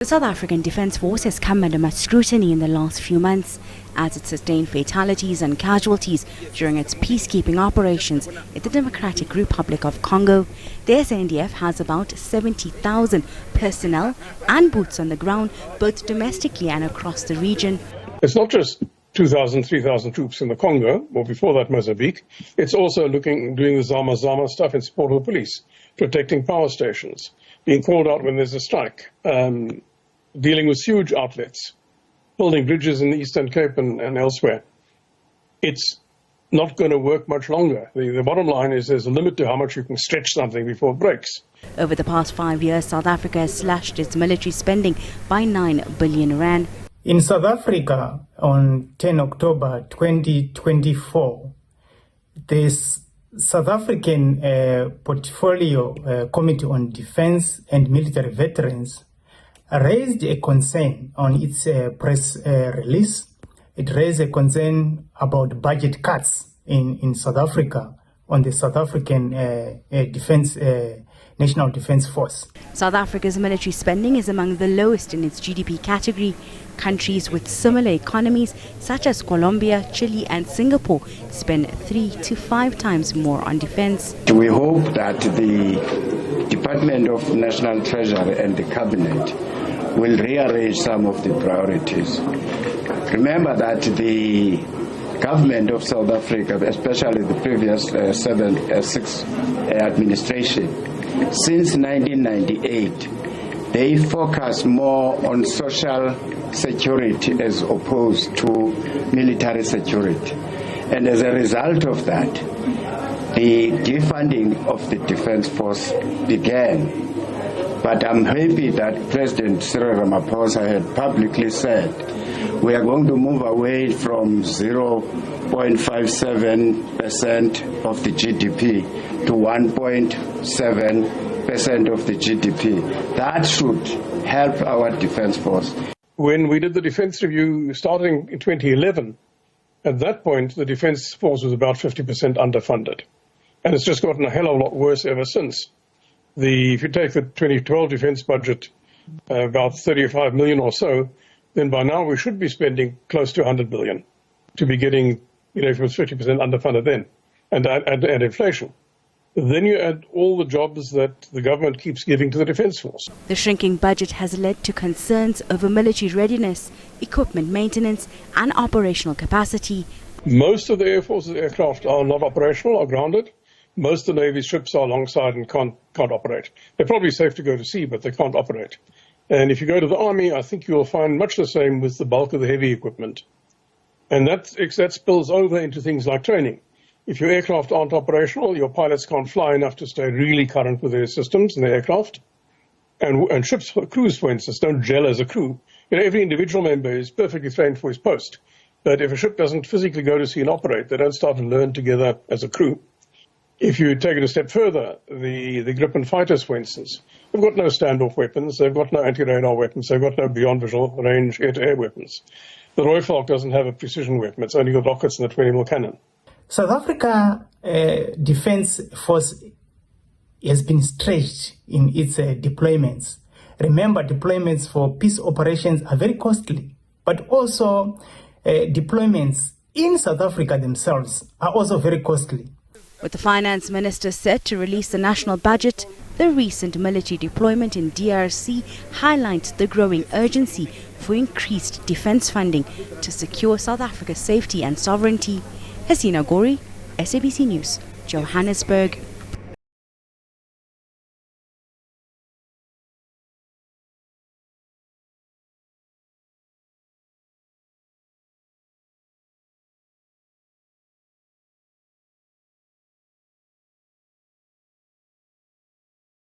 The South African Defence Force has come under much scrutiny in the last few months as it sustained fatalities and casualties during its peacekeeping operations in the Democratic Republic of Congo. The SANDF has about 70,000 personnel and boots on the ground, both domestically and across the region. It's not just 2,000, 3,000 troops in the Congo, or before that Mozambique. It's also doing the Zama stuff in support of the police, protecting power stations, being called out when there's a strike, dealing with sewage outlets, building bridges in the Eastern Cape and elsewhere. It's not going to work much longer. The bottom line is there's a limit to how much you can stretch something before it breaks. Over the past 5 years, South Africa has slashed its military spending by 9 billion rand. In South Africa, on 10 October 2024, the South African Portfolio Committee on Defence and Military Veterans raised a concern on its press release. It raised a concern about budget cuts in South Africa on the South African National Defence Force. South Africa's military spending is among the lowest in its GDP category. Countries with similar economies such as Colombia, Chile and Singapore spend 3 to 5 times more on defence. We hope that the Department of National Treasury and the Cabinet will rearrange some of the priorities. Remember that the government of South Africa, especially the previous 6 administration, since 1998, they focus more on social security as opposed to military security. And as a result of that, the defunding of the Defence Force began. But I'm happy that President Cyril Ramaphosa had publicly said we are going to move away from 0.57% of the GDP to 1.7% of the GDP. That should help our Defence Force. When we did the Defence Review starting in 2011, at that point the Defence Force was about 50% underfunded. And it's just gotten a hell of a lot worse ever since. If you take the 2012 defence budget, about 35 million or so, then by now we should be spending close to 100 billion to be getting, if it was 50% underfunded then, and inflation. Then you add all the jobs that the government keeps giving to the Defence Force. The shrinking budget has led to concerns over military readiness, equipment maintenance and operational capacity. Most of the Air Force's aircraft are not operational, are grounded. Most of the Navy's ships are alongside and can't operate. They're probably safe to go to sea, but they can't operate. And if you go to the Army, I think you'll find much the same with the bulk of the heavy equipment. And that spills over into things like training. If your aircraft aren't operational, your pilots can't fly enough to stay really current with their systems and their aircraft. And ships, crews, for instance, don't gel as a crew. Every individual member is perfectly trained for his post. But if a ship doesn't physically go to sea and operate, they don't start to learn together as a crew. If you take it a step further, the Gripen fighters, for instance, they've got no standoff weapons, they've got no anti-radar weapons, they've got no beyond visual range air-to-air weapons. The Rooivalk doesn't have a precision weapon, it's only got rockets and a 20mm cannon. South Africa Defence Force has been stretched in its deployments. Remember, deployments for peace operations are very costly, but also deployments in South Africa themselves are also very costly. With the finance minister set to release the national budget, the recent military deployment in DRC highlights the growing urgency for increased defence funding to secure South Africa's safety and sovereignty. Hasina Gori, SABC News, Johannesburg.